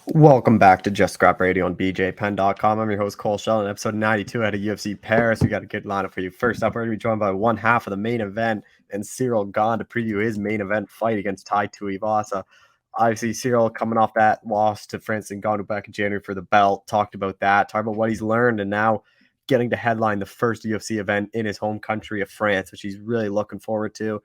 Welcome back to Just Scrap Radio on BJPen.com. I'm your host, Cole Shelton. Episode 92 out of UFC Paris. We got a good lineup for you. First up, we're going to be joined by one half of the main event and Ciryl Gane to preview his main event fight against Tai Tuivasa. Obviously, Ciryl coming off that loss to Francis Ngannou back in January for the belt. Talked about that. Talked about what he's learned and now getting to headline the first UFC event in his home country of France, which he's really looking forward to.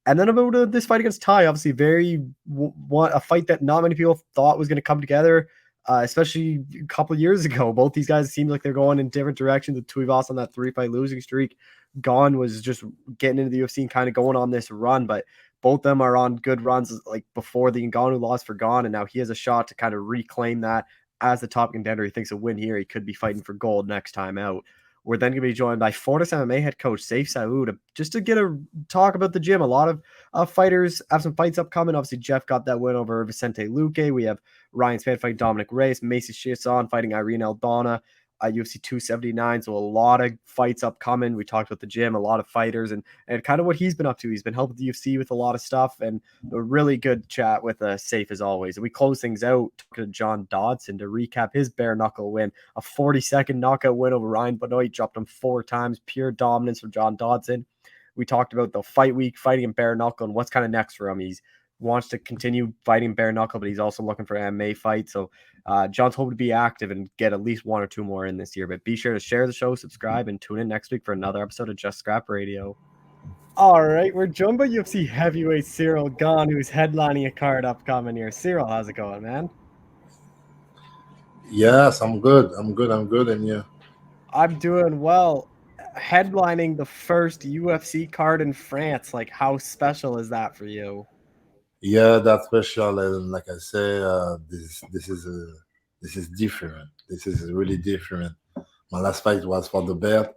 And then about this fight against Tai, obviously a fight that not many people thought was going to come together, especially a couple of years ago. Both these guys seemed like they're going in different directions. With Tuivasa on that 3-fight losing streak, Gane was just getting into the UFC and kind of going on this run, but both of them are on good runs like before the Ngannou loss for Gane, and now he has a shot to kind of reclaim that as the top contender. He thinks a win here, he could be fighting for gold next time out. We're then going to be joined by Fortis MMA head coach Sayif Saud just to get a talk about the gym. A lot of fighters have some fights upcoming. Obviously, Jeff got that win over Vicente Luque. We have Ryan Spann fighting Dominic Reyes, Macy Chiasson fighting Irene Aldana at UFC 279. So a lot of fights upcoming. We talked about the gym, a lot of fighters, and kind of what he's been up to. He's been helping the UFC with a lot of stuff, and a really good chat with Safe as always. And we close things out talking to John Dodson to recap his bare knuckle win, a 40-second knockout win over Ryan Benoit. Dropped him 4 times, pure dominance from John Dodson. We talked about the fight week, fighting in bare knuckle, and what's kind of next for him. He's wants to continue fighting bare knuckle, but he's also looking for MMA fights. So John's hoping to be active and get at least 1 or 2 more in this year. But be sure to share the show, subscribe, and tune in next week for another episode of Just Scrap Radio. All right, we're joined by UFC heavyweight Ciryl Gane, who's headlining a card upcoming here. Ciryl, how's it going, man? Yes, I'm good. And you? I'm doing well. Headlining the first UFC card in France. Like, how special is that for you? Yeah, that's special. And like I say, this is different. This is really different. My last fight was for the belt,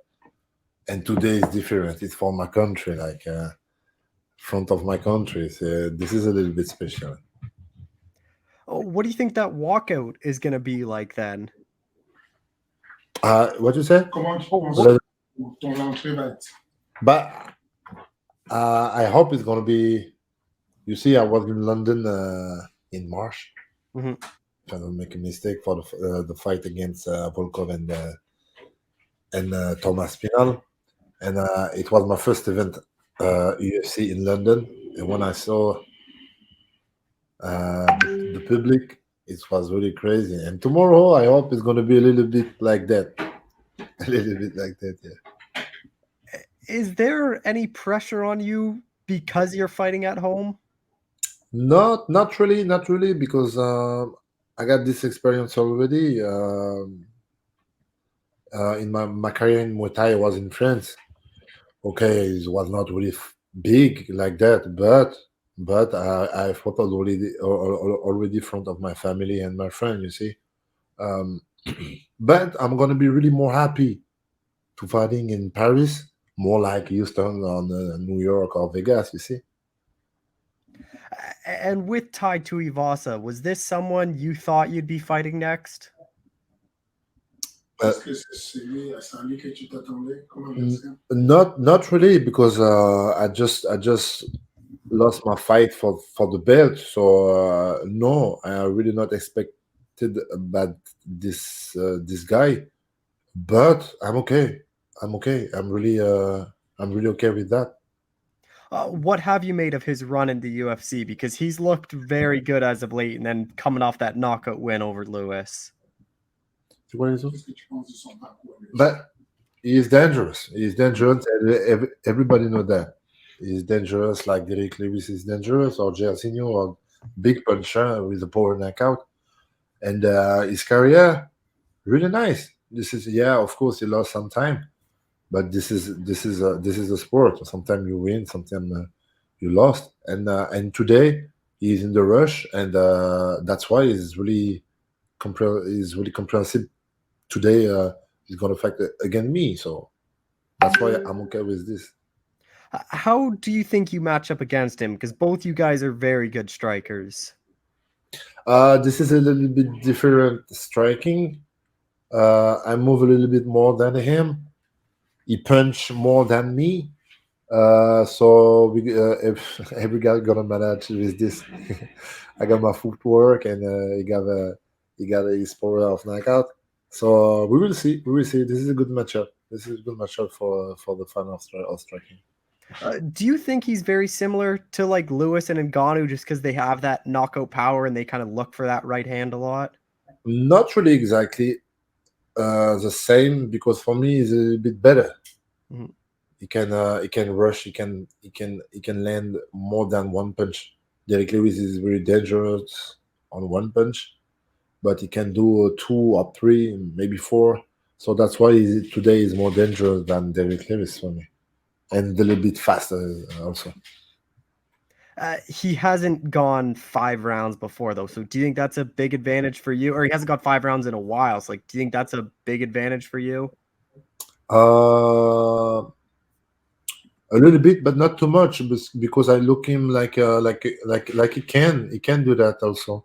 and today is different. It's for my country, like front of my country. So this is a little bit special. Oh, what do you think that walkout is going to be like then? What you say? But I hope it's gonna be. You see, I was in London in March. Mm-hmm. If I don't make a mistake for the fight against Volkov and Thomas Pinal, and it was my first event UFC in London. And when I saw the public, it was really crazy. And tomorrow, I hope it's gonna be a little bit like that, a little bit like that. Yeah. Is there any pressure on you because you're fighting at home? Not really, because I got this experience already. In my career in Muay Thai, I was in France. Okay, it was not really big like that, but I fought already in front of my family and my friend. You see, but I'm gonna be really more happy to fighting in Paris, more like Houston or New York or Vegas. You see. And with Tai Tuivasa, was this someone you thought you'd be fighting next? Not really, because I just lost my fight for the belt. So no, I really not expected about this guy. But I'm okay. I'm okay. I'm really okay with that. What have you made of his run in the UFC? Because he's looked very good as of late, and then coming off that knockout win over Lewis. But he's dangerous. He's dangerous. Everybody know that. He's dangerous, like Derek Lewis is dangerous, or Jairzinho, or big puncher with a power knockout. And his career, really nice. This is, yeah, of course he lost some time, but this is a sport. Sometimes you win, sometimes you lost, and today he's in the rush, and that's why he's really comprehensive. Today he's gonna fight against me, so that's why I'm okay with this. How do you think you match up against him? Because both you guys are very good strikers. This is a little bit different striking. I move a little bit more than him. He punch more than me. So if every guy gonna manage with this. I got my footwork, and He got his power of knockout. So we will see. We will see. This is a good matchup. This is a good matchup for the fan of striking. Do you think he's very similar to like Lewis and Ngannou just because they have that knockout power and they kind of look for that right hand a lot? Not really exactly the same because for me he's a bit better. Mhm. He can rush. He can land more than one punch. Derek Lewis is very dangerous on one punch, but he can do two or three, maybe four. So that's why today is more dangerous than Derek Lewis for me, and a little bit faster also. He hasn't gone 5 rounds before though, so do you think that's a big advantage for you? Or he hasn't gone 5 rounds in a while, so like, do you think that's a big advantage for you? Uh, a little bit, but not too much, because I look him like he can do that also.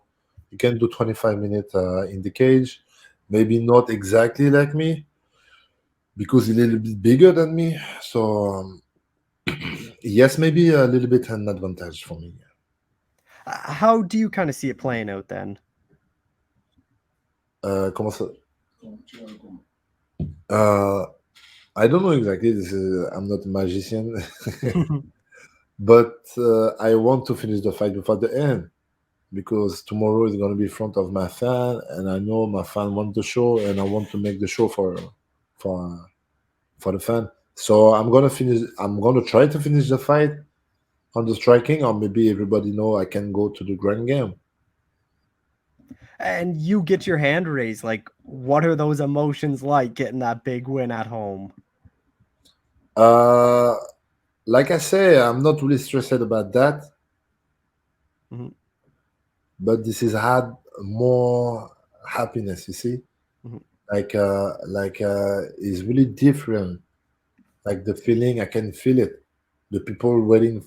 He can do 25 minutes in the cage, maybe not exactly like me because he's a little bit bigger than me. So yes, maybe a little bit an advantage for me. How do you kind of see it playing out then? Comment ça? Uh, I don't know exactly. I'm not a magician, but I want to finish the fight before the end because tomorrow is going to be in front of my fan, and I know my fan want the show, and I want to make the show for for the fan. So I'm gonna finish. I'm gonna try to finish the fight on the striking, or maybe everybody know I can go to the grand game. And you get your hand raised. Like, what are those emotions like getting that big win at home? Uh, like I say, I'm not really stressed about that, Mhm, but this is had more happiness. You see, mhm. is really different. Like the feeling, I can feel it. The people waiting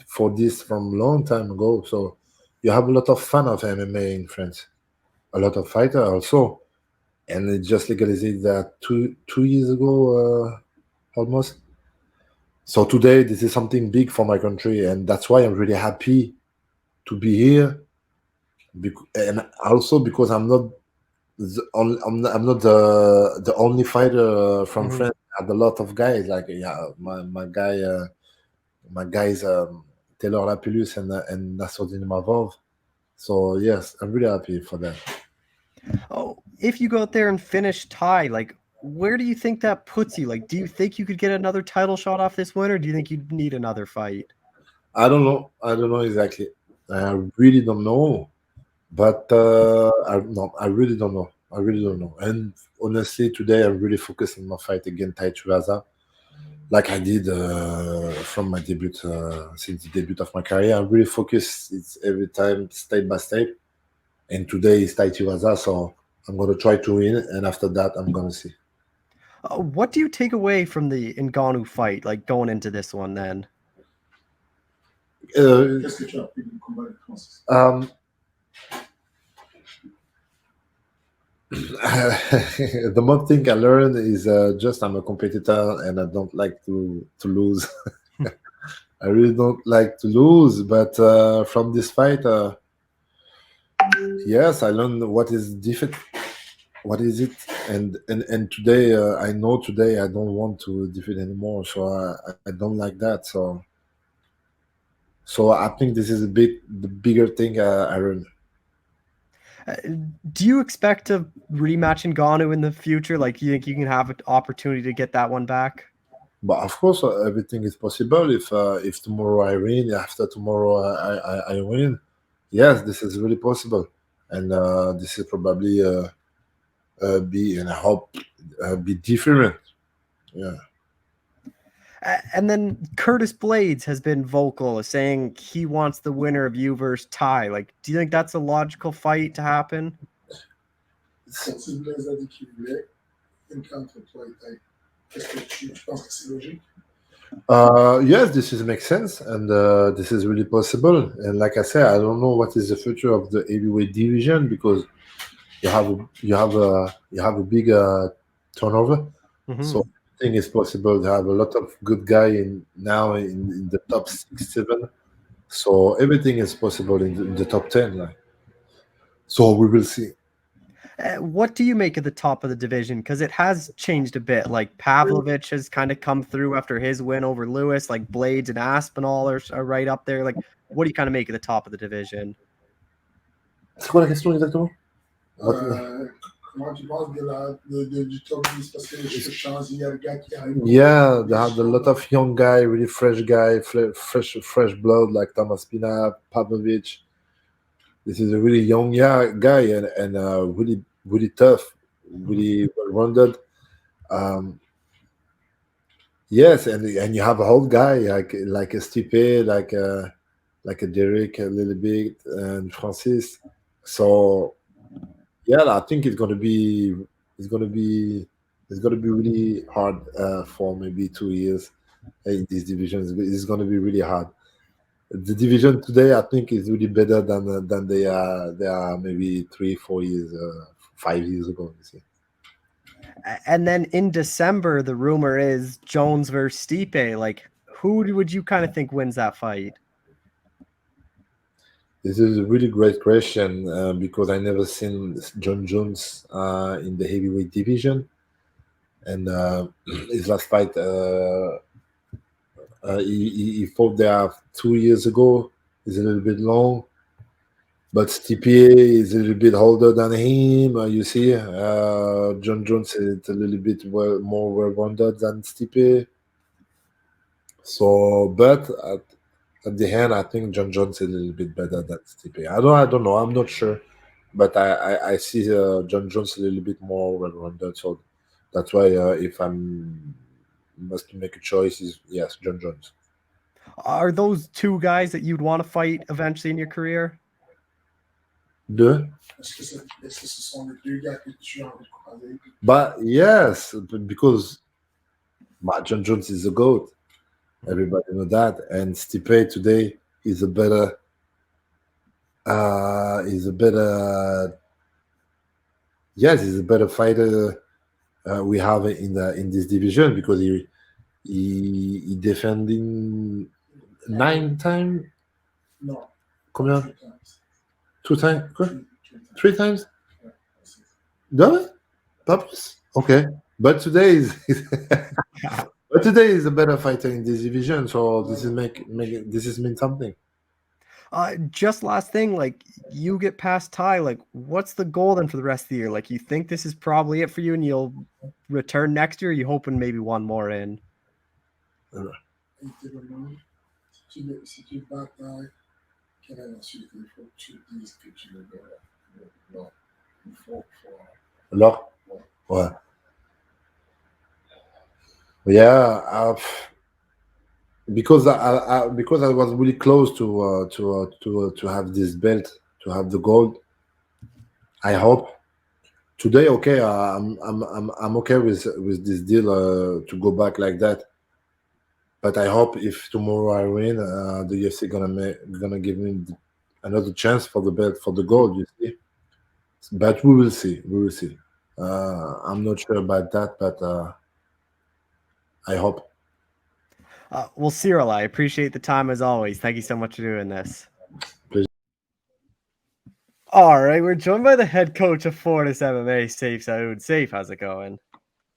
for this from a long time ago. So you have a lot of fan of MMA in France, a lot of fighter also, and it just legalized that 2 years ago, almost. So today, this is something big for my country, and that's why I'm really happy to be here. And also because I'm not the only fighter from Mhm. France. I had a lot of guys like my guys Taylor Lapillus and Nassourdine Mavov. So yes, I'm really happy for that. Oh, if you go out there and finish tie, like, where do you think that puts you? Like, do you think you could get another title shot off this win, or do you think you'd need another fight? I don't know. I don't know exactly. I really don't know. But I really don't know. I really don't know. And honestly, today I'm really focused on my fight against Tai Tuivasa, like I did from my debut, since the debut of my career. I'm really focused. It's every time step by step. And today is Tai Tuivasa, so I'm gonna try to win. And after that, I'm gonna see. What do you take away from the Ngannou fight, like going into this one then? Uh, um, the one thing I learned is just I'm a competitor and I don't like to lose. I really don't like to lose, but from this fight, yes, I learned what is defeat, what is it, and today I know today I don't want to defeat anymore, so I don't like that. So I think this is a bit the bigger thing I learned. Uh, do you expect to rematch Ngannou in the future? Like, you think you can have an opportunity to get that one back? But of course, everything is possible. If tomorrow I win, after tomorrow I win, yes, this is really possible, and this is probably be and I hope be different. Yeah. And then Curtis Blades has been vocal, saying he wants the winner of you versus Ty. Like, do you think that's a logical fight to happen? Francis Blaise a dit qu'il voulait une contre toi et Tay. Qu'est-ce que tu penses que c'est logique? Yes, this is makes sense, and this is really possible. And like I said, I don't know what is the future of the heavyweight division because you have a big turnover. Mhm. So I think it's possible to have a lot of good guy now in the top 6, 7. So everything is possible in the top 10. Like. So we will see. What do you make of the top of the division? Because it has changed a bit. Like Pavlovich has kind of come through after his win over Lewis. Like Blades and Aspinall are right up there. Like, what do you kind of make of the top of the division? C'est quoi la question exactement? Comment tu penses du top 10? Parce que je change, il y a le gars qui arrive. Yeah, they have a lot of young guy, really fresh guy, fresh blood like Thomas Pina, Pavlovich. This is a really young guy and really tough, really well-rounded. Yes, and you have a whole guy like a Stipe, like a Derek a little bit, and Francis. So yeah, I think it's gonna be really hard for maybe 2 years in these divisions. It's gonna be really hard. The division today, I think, is really better than they are maybe 3-4 years, 5 years ago. You see. And then in December, the rumor is Jones versus Stipe. Like, who would you kind of think wins that fight? This is a really great question because I never seen John Jones in the heavyweight division, and his last fight he fought there 2 years ago. It's a little bit long, but Stipe is a little bit older than him. You see, John Jones is a little bit more well-rounded than Stipe. So, but at the end, I think John Jones is a little bit better than Stipe. I don't know. I'm not sure, but I see John Jones a little bit more well-rounded. So that's why if I'm must make a choice, is yes, John Jones. Are those two guys that you'd want to fight eventually in your career? Deux. Est-ce que ce sont les deux gars que tu as envie de croiser? But yes, because John Jones is the GOAT. Everybody know that. And Stipe today is a better yes, he's a better fighter we have in this division because he defending 9 times. No. Combien? 3 times. 2 times? Quoi? 3 times? Yeah, that's it. No? Pas plus? Okay. But today is a better fighter in this division, so this is mean something. Just last thing, like you get past Ty, like what's the goal then for the rest of the year? Like you think this is probably it for you and you'll return next year? Or you hoping maybe one more in? Il te demande si tu bats Ty, quelle est la suite? Il faut que tu dises que tu le veux. Non. Il faut. Alors? Ouais. Yeah, because I was really close to have this belt, to have the gold. I hope today. Okay, I'm okay with this deal to go back like that. But I hope if tomorrow I win, the UFC gonna give me another chance for the belt, for the gold. You see, but we will see. I'm not sure about that, but I hope. Well, Ciryl, I appreciate the time as always. Thank you so much for doing this. Please. All right, we're joined by the head coach of Fortis MMA, Sayif Saud. Sayif, how's it going?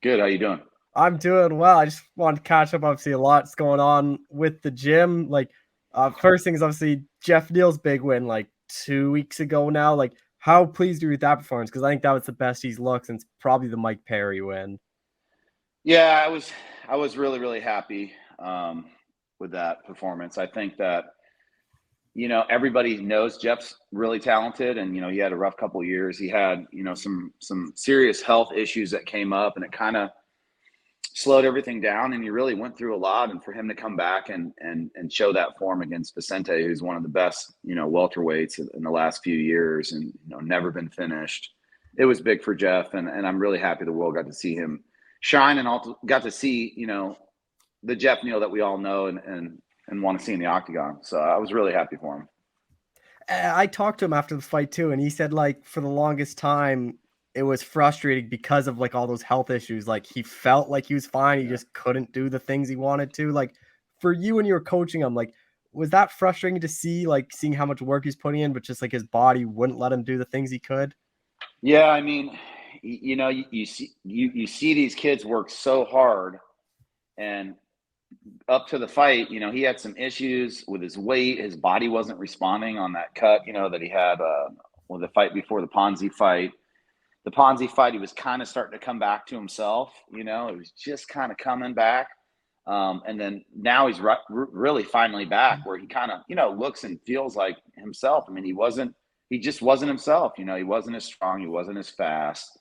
Good. How you doing? I'm doing well. I just wanted to catch up. Obviously, a lot's going on with the gym. Like, first thing is obviously Jeff Neal's big win, like 2 weeks ago now. Like, how pleased are you with that performance? Because I think that was the best he's looked since probably the Mike Perry win. Yeah, I was really, really happy with that performance. I think that, everybody knows Jeff's really talented and, he had a rough couple of years. He had, some serious health issues that came up and it kind of slowed everything down and he really went through a lot. And for him to come back and show that form against Vicente, who's one of the best, welterweights in the last few years and, never been finished. It was big for Jeff. And I'm really happy the world got to see him shine and also got to see, the Jeff Neal that we all know and want to see in the octagon. So I was really happy for him. I talked to him after the fight too, and he said like for the longest time it was frustrating because of like all those health issues. Like he felt like he was fine, he just couldn't do the things he wanted to. Like for you when you were coaching him, like was that frustrating to see, like seeing how much work he's putting in, but just like his body wouldn't let him do the things he could? Yeah, I mean, you see these kids work so hard, and up to the fight, he had some issues with his weight. His body wasn't responding on that cut, that he had with the fight before the Ponzi fight. The Ponzi fight, he was kind of starting to come back to himself. It was just kind of coming back. And then now he's really finally back where he kind of, looks and feels like himself. I mean, he just wasn't himself. He wasn't as strong. He wasn't as fast.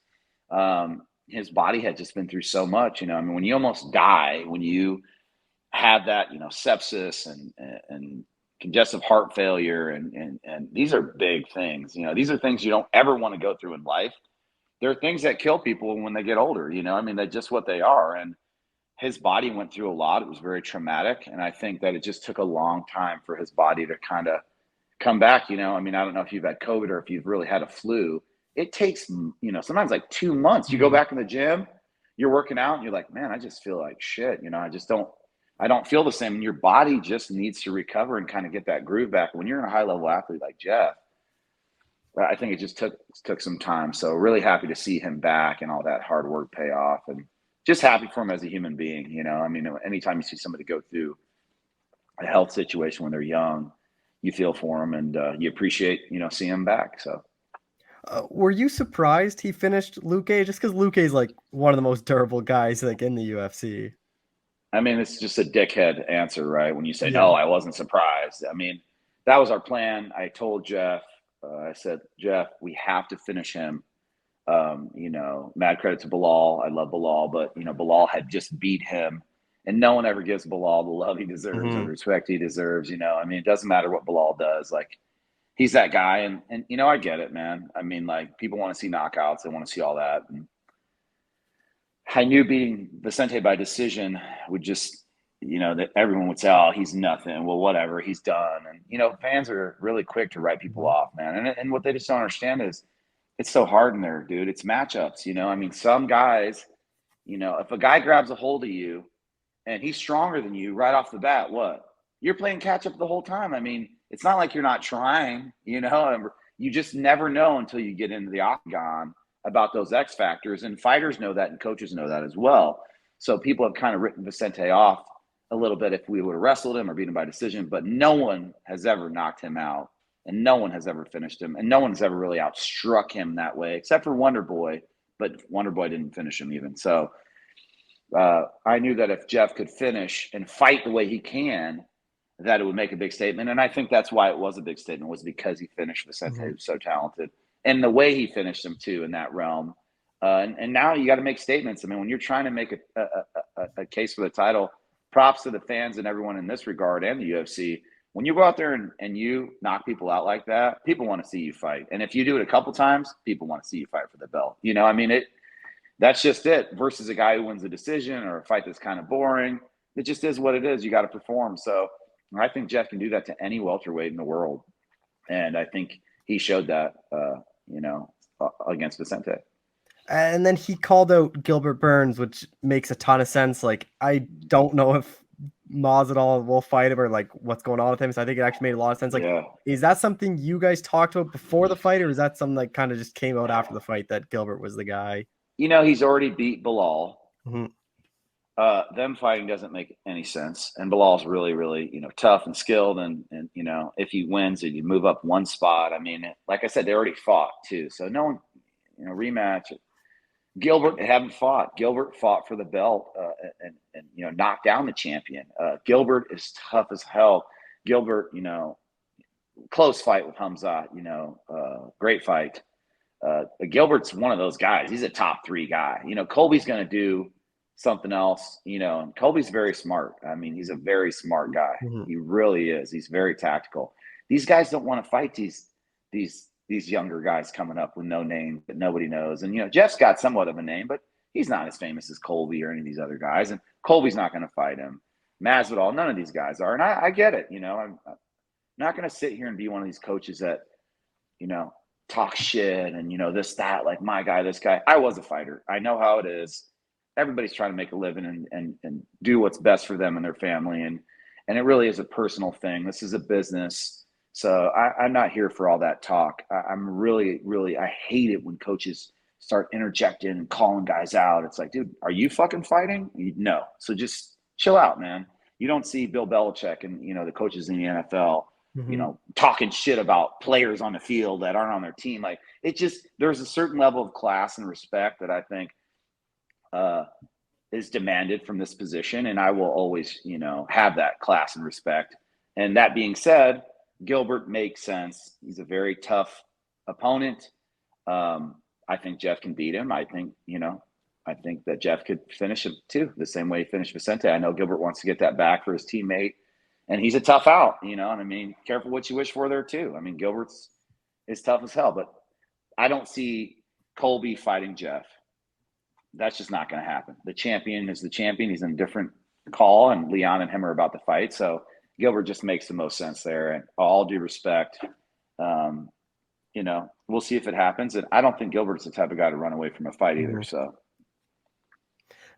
His body had just been through so much, I mean, when you almost die, when you have that, sepsis and congestive heart failure, and these are big things. These are things you don't ever want to go through in life. There are things that kill people when they get older. I mean, that's just what they are. And his body went through a lot. It was very traumatic, and I think that it just took a long time for his body to kind of come back. I mean, I don't know if you've had COVID or if you've really had a flu. It takes, sometimes like 2 months. You go back in the gym, you're working out, and you're like, man, I just feel like shit. I don't feel the same. And your body just needs to recover and kind of get that groove back. When you're a high level athlete like Jeff, I think it just took some time. So really happy to see him back and all that hard work pay off, and just happy for him as a human being. I mean, anytime you see somebody go through a health situation when they're young, you feel for them, and you appreciate, seeing him back. So. Were you surprised he finished Luque? Just because Luque is like one of the most durable guys like in the UFC. I mean, it's just a dickhead answer, right? When you say, no, I wasn't surprised. I mean, that was our plan. I told Jeff, I said, Jeff, we have to finish him. Mad credit to Bilal. I love Bilal, but, Bilal had just beat him, and no one ever gives Bilal the love he deserves or the respect he deserves. I mean, it doesn't matter what Bilal does. Like, he's that guy. And I get it, man. I mean, like, people want to see knockouts. They want to see all that. And I knew beating Vicente by decision would just, that everyone would say, oh, he's nothing. Well, whatever, he's done. And, fans are really quick to write people off, man. And what they just don't understand is it's so hard in there, dude. It's matchups, I mean, some guys, if a guy grabs a hold of you and he's stronger than you right off the bat, what? You're playing catch up the whole time. I mean, it's not like you're not trying, you just never know until you get into the octagon about those X factors, and fighters know that and coaches know that as well. So people have kind of written Vicente off a little bit if we would have wrestled him or beat him by decision, but no one has ever knocked him out, and no one has ever finished him, and no one has ever really outstruck him that way, except for Wonder Boy, but Wonder Boy didn't finish him even. So I knew that if Jeff could finish and fight the way he can, that it would make a big statement. And I think that's why it was a big statement, was because he finished Vicente, who's so talented. And the way he finished him too in that realm. And now you got to make statements. I mean, when you're trying to make a case for the title, props to the fans and everyone in this regard and the UFC. When you go out there and you knock people out like that, people want to see you fight. And if you do it a couple times, people want to see you fight for the belt. I mean, that's just it, versus a guy who wins a decision or a fight that's kind of boring. It just is what it is. You got to perform. So I think Jeff can do that to any welterweight in the world. And I think he showed that, against Vicente. And then he called out Gilbert Burns, which makes a ton of sense. Like, I don't know if Masvidal will fight him or like what's going on with him. So I think it actually made a lot of sense. Like, Is that something you guys talked about before the fight, or is that something that kind of just came out after the fight that Gilbert was the guy? He's already beat Bilal. Mm-hmm. Them fighting doesn't make any sense. And Bilal's really, really, tough and skilled. And if he wins, he'd move up one spot. I mean, like I said, they already fought too. So no one, rematch. Gilbert haven't fought. Gilbert fought for the belt and knocked down the champion. Gilbert is tough as hell. Gilbert, close fight with Hamzat, great fight. Gilbert's one of those guys. He's a top 3 guy. Colby's going to do something else, and Colby's very smart. I mean, he's a very smart guy. Mm-hmm. He really is. He's very tactical. These guys don't want to fight these younger guys coming up with no name that nobody knows. And, Jeff's got somewhat of a name, but he's not as famous as Colby or any of these other guys. And Colby's not going to fight him. Masvidal, none of these guys are. And I get it. I'm not going to sit here and be one of these coaches that, talk shit and, this, that, like my guy, this guy. I was a fighter. I know how it is. Everybody's trying to make a living and do what's best for them and their family. And it really is a personal thing. This is a business. So I'm not here for all that talk. I'm really, really, I hate it when coaches start interjecting and calling guys out. It's like, dude, are you fucking fighting? No. So just chill out, man. You don't see Bill Belichick and, the coaches in the NFL, talking shit about players on the field that aren't on their team. Like, there's a certain level of class and respect that I think is demanded from this position. And I will always, have that class and respect. And that being said, Gilbert makes sense. He's a very tough opponent. I think Jeff can beat him. I think that Jeff could finish him too, the same way he finished Vicente. I know Gilbert wants to get that back for his teammate, and he's a tough out, and I mean, careful what you wish for there too. I mean, Gilbert's is tough as hell, but I don't see Colby fighting Jeff. That's just not going to happen. The champion is the champion. He's in a different call, and Leon and him are about to fight. So Gilbert just makes the most sense there. And all due respect, we'll see if it happens. And I don't think Gilbert's the type of guy to run away from a fight either. So.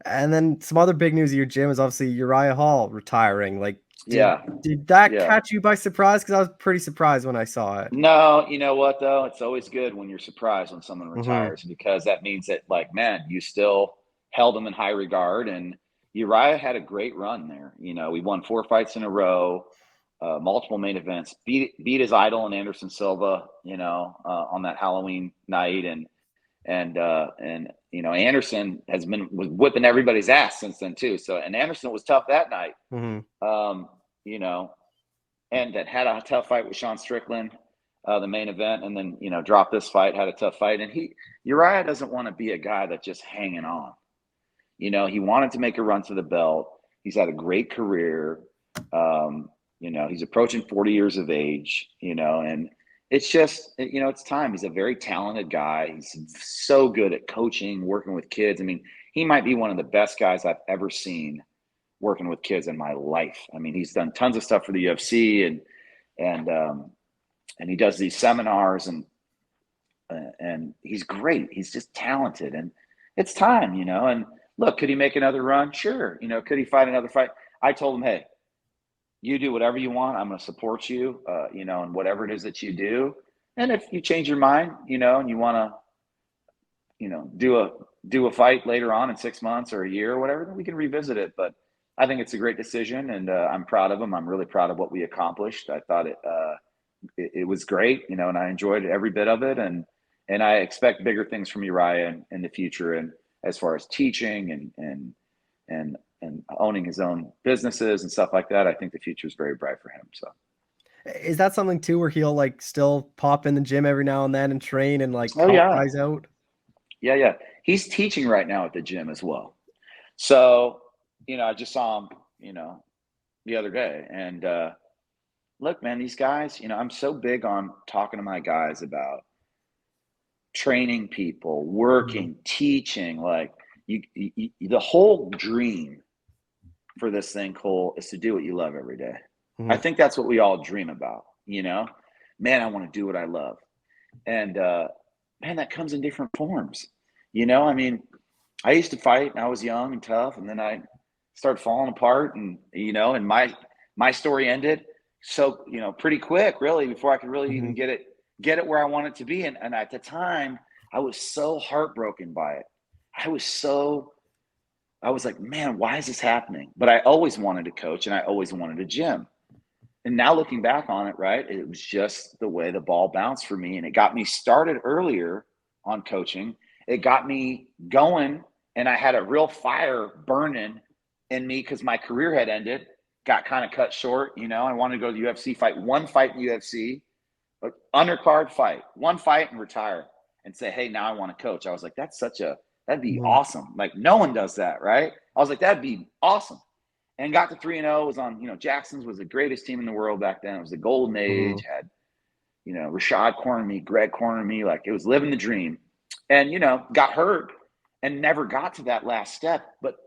And then some other big news of your gym is obviously Uriah Hall retiring. Like, did that catch you by surprise? Because I was pretty surprised when I saw it. No, you know what though? It's always good when you're surprised when someone retires because that means that, like, man, you still held them in high regard. And Uriah had a great run there. We won 4 fights in a row, multiple main events, beat his idol in Anderson Silva, on that Halloween night. And Anderson was whipping everybody's ass since then too. So, and Anderson was tough that night, and that had a tough fight with Sean Strickland, the main event, and then, dropped this fight, had a tough fight. And Uriah doesn't want to be a guy that's just hanging on. He wanted to make a run to the belt. He's had a great career. He's approaching 40 years of age, and it's just, it's time. He's a very talented guy. He's so good at coaching, working with kids. I mean, he might be one of the best guys I've ever seen working with kids in my life. I mean, he's done tons of stuff for the UFC and he does these seminars and he's great. He's just talented and it's time, and look, could he make another run? Sure. Could he fight another fight? I told him, hey, you do whatever you want. I'm going to support you, and whatever it is that you do. And if you change your mind, and you want to, do a fight later on in 6 months or a year or whatever, then we can revisit it. But I think it's a great decision, and I'm proud of him. I'm really proud of what we accomplished. I thought it was great, and I enjoyed every bit of it. And I expect bigger things from Uriah in the future. And as far as teaching and owning his own businesses and stuff like that, I think the future is very bright for him. So, is that something too, where he'll still pop in the gym every now and then and train and help guys out? Yeah. He's teaching right now at the gym as well. So, I just saw him, the other day. And look, man, these guys, I'm so big on talking to my guys about training people, working, teaching, the whole dream for this thing, Cole, is to do what you love every day. I think that's what we all dream about, man, I want to do what I love. And, man, that comes in different forms. I mean, I used to fight and I was young and tough. And then I started falling apart and, and my story ended. So, pretty quick, really, before I could really even get it where I want it to be. And at the time I was so heartbroken by it. I was like, man, why is this happening? But I always wanted to coach and I always wanted a gym. And now looking back on it, right, it was just the way the ball bounced for me. And it got me started earlier on coaching. It got me going and I had a real fire burning in me because my career had ended, got kind of cut short. I wanted to go to the UFC, fight one fight in the UFC, but undercard fight, one fight and retire and say, hey, now I want to coach. I was like, that'd be awesome. Like, no one does that, right? I was like, that'd be awesome. And got to 3-0, was on, Jackson's was the greatest team in the world back then. It was the golden age, had, Rashad cornered me, Greg cornered me, it was living the dream. And, got hurt and never got to that last step. But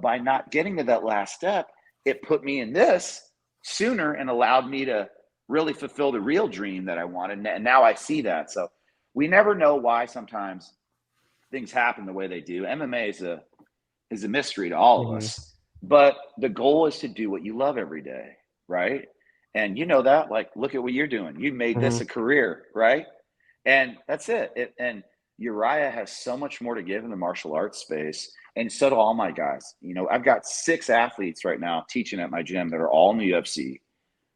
by not getting to that last step, it put me in this sooner and allowed me to really fulfill the real dream that I wanted. And now I see that. So we never know why sometimes things happen the way they do. MMA is a mystery to all of us, but the goal is to do what you love every day, right? And you know that, like, look at what you're doing. You made this a career, right? And that's it. And Uriah has so much more to give in the martial arts space. And so do all my guys. You know, I've got 6 athletes right now teaching at my gym that are all in the UFC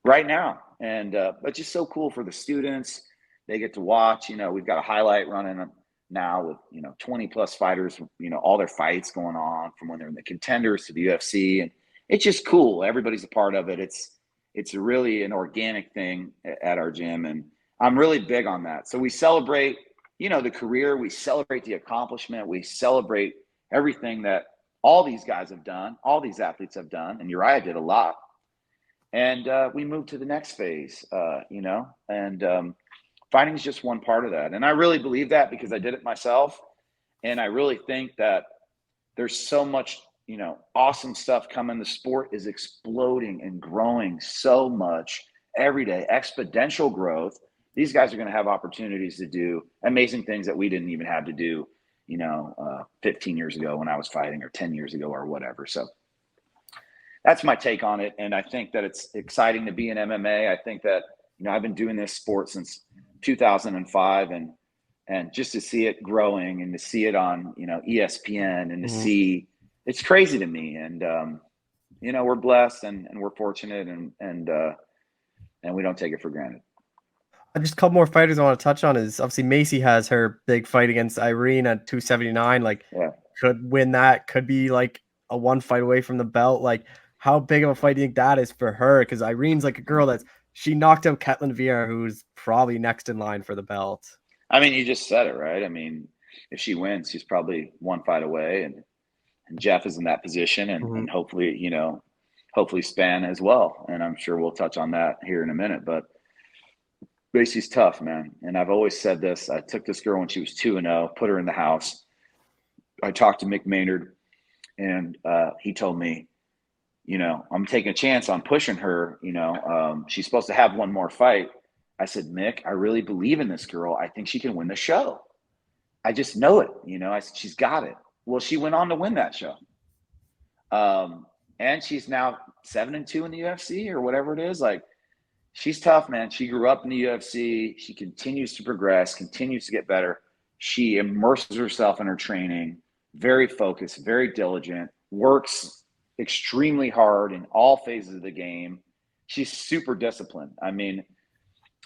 right now. And, but just so cool for the students. They get to watch, you know, we've got a highlight running now with, you know, 20 plus fighters, you know, all their fights going on from when they're in the contenders to the UFC. And it's just cool. Everybody's a part of it. It's really an organic thing at our gym. And I'm really big on that. So we celebrate, you know, the career, we celebrate the accomplishment, we celebrate everything that all these guys have done, all these athletes have done. And Uriah did a lot. And we move to the next phase, you know, and fighting is just one part of that. And I really believe that because I did it myself. And I really think that there's so much, you know, awesome stuff coming. The sport is exploding and growing so much every day, exponential growth. These guys are going to have opportunities to do amazing things that we didn't even have to do, you know, 15 years ago when I was fighting, or 10 years ago or whatever. So that's my take on it. And I think that it's exciting to be in MMA. I think that, you know, I've been doing this sport since 2005, and just to see it growing and to see it on, you know, ESPN, and to see, it's crazy to me. And, you know, we're blessed and we're fortunate, and we don't take it for granted. Just a couple more fighters I want to touch on is obviously Macy has her big fight against Irene at 279. Like, could win that, could be like a 1 fight away from the belt. Like, how big of a fight do you think that is for her? Because Irene's like a girl she knocked out Ketlin Vieira, who's probably next in line for the belt. I mean, you just said it, right? I mean, if she wins, she's probably 1 fight away, and Jeff is in that position, and hopefully, you know, hopefully Span as well. And I'm sure we'll touch on that here in a minute, but Macy's tough, man. And I've always said this. I took this girl when she was 2-0, put her in the house. I talked to Mick Maynard, and he told me, you know, I'm taking a chance on pushing her. You know, she's supposed to have 1 more fight. I said, Mick, I really believe in this girl. I think she can win the show. I just know it. You know, I said, she's got it. Well, she went on to win that show. And she's now 7-2 in the UFC or whatever it is. Like, she's tough, man. She grew up in the UFC. She continues to progress, continues to get better. She immerses herself in her training, very focused, very diligent, works extremely hard in all phases of the game. She's super disciplined. I mean,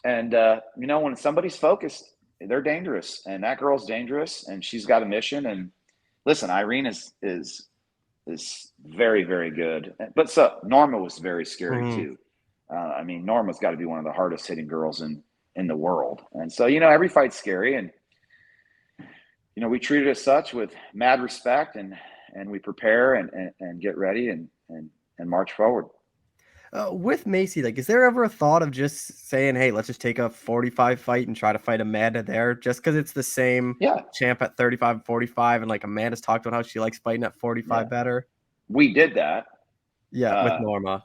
and you know, when somebody's focused, they're dangerous, and that girl's dangerous, and she's got a mission. And listen, Irene is very, very good. But so Norma was very scary too. I mean, Norma's got to be one of the hardest hitting girls in the world. And so, you know, every fight's scary, and you know, we treat it as such with mad respect, and we prepare and get ready and march forward. With Macy, like, is there ever a thought of just saying, hey, let's just take a 45 fight and try to fight Amanda there, just because it's the same champ at 35 and 45, and like Amanda's talked about how she likes fighting at 45 better? We did that. With Norma.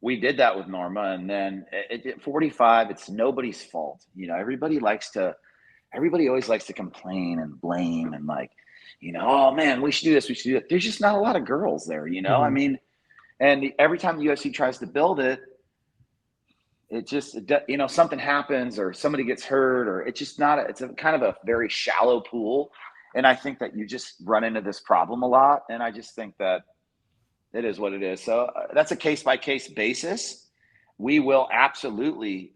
We did that with Norma, and then at 45, it's nobody's fault. You know, everybody always likes to complain and blame, and like, you know, oh man, we should do this, we should do that. There's just not a lot of girls there, you know. I mean, and every time the UFC tries to build it, you know, something happens or somebody gets hurt, or it's just not. It's a kind of a very shallow pool, and I think that you just run into this problem a lot. And I just think that it is what it is. So that's a case by case basis. We will absolutely.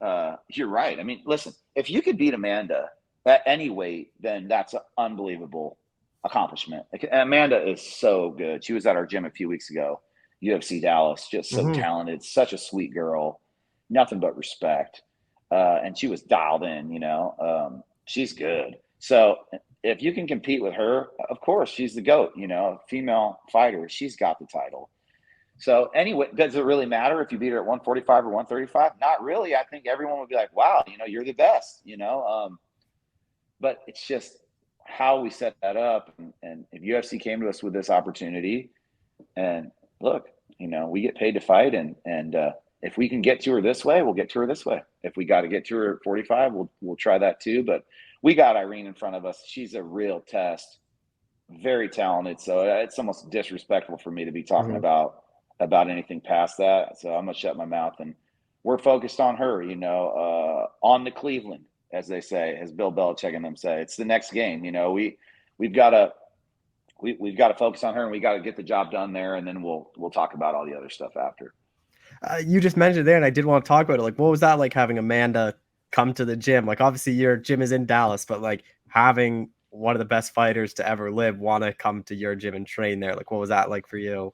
You're right. I mean, listen, if you could beat Amanda at any weight, then that's an unbelievable accomplishment. Amanda is so good. She was at our gym a few weeks ago. UFC Dallas, just so talented, such a sweet girl, nothing but respect. And she was dialed in, you know, she's good. So if you can compete with her, of course, she's the GOAT, you know, female fighter, she's got the title. So anyway, does it really matter if you beat her at 145 or 135? Not really. I think everyone would be like, wow, you know, you're the best, you know, but it's just how we set that up. And if UFC came to us with this opportunity, and look, you know, we get paid to fight, and if we can get to her this way, we'll get to her this way. If we got to get to her at 45, we'll try that too. But we got Irene in front of us. She's a real test, very talented. So it's almost disrespectful for me to be talking about anything past that. So I'm gonna shut my mouth and we're focused on her, on the Cleveland, as they say, as Bill Belichick and them say. It's the next game. We've got to focus on her, and we got to get the job done there, and then we'll talk about all the other stuff after. You just mentioned there, and I did want to talk about it. Like, what was that like having Amanda come to the gym? Like, obviously your gym is in Dallas, but like having one of the best fighters to ever live want to come to your gym and train there. Like, what was that like for you?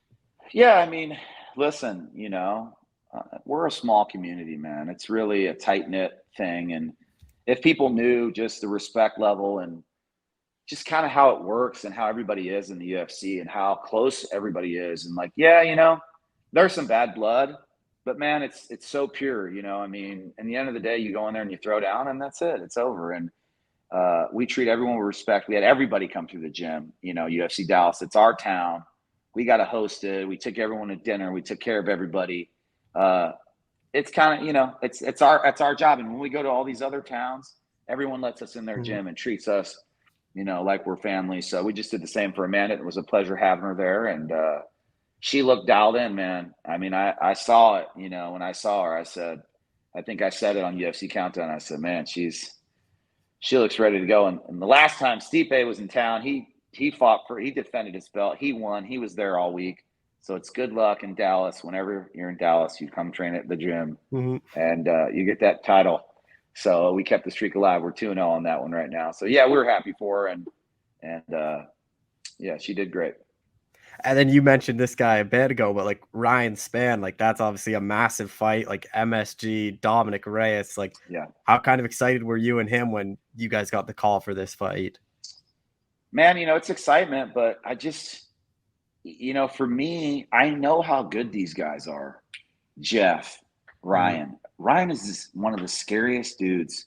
Yeah, I mean, listen, we're a small community, man. It's really a tight-knit thing. And if people knew just the respect level and just kind of how it works and how everybody is in the UFC and how close everybody is, and like, there's some bad blood, but man, it's so pure, I mean, in the end of the day, you go in there and you throw down and that's it. It's over. And we treat everyone with respect. We had everybody come through the gym, UFC Dallas. It's our town. We got to host it. We took everyone to dinner. We took care of everybody. It's kind of, it's our job. And when we go to all these other towns, everyone lets us in their gym and treats us, like we're family. So we just did the same for Amanda. It was a pleasure having her there. And she looked dialed in, man. I mean, I saw it, when I saw her, I think I said it on UFC Countdown. I said, man, she looks ready to go. And the last time Stipe was in town, he defended his belt. He won. He was there all week. So it's good luck in Dallas. Whenever you're in Dallas, you come train at the gym and you get that title. So we kept the streak alive. We're 2-0 on that one right now. So yeah, we're happy for her. And yeah, she did great. And then you mentioned this guy a bit ago, but like Ryan Spann, like that's obviously a massive fight, like MSG, Dominic Reyes. Like, yeah, how kind of excited were you and him when you guys got the call for this fight? Man, it's excitement, but I just, for me, I know how good these guys are. Jeff, Ryan. Ryan is one of the scariest dudes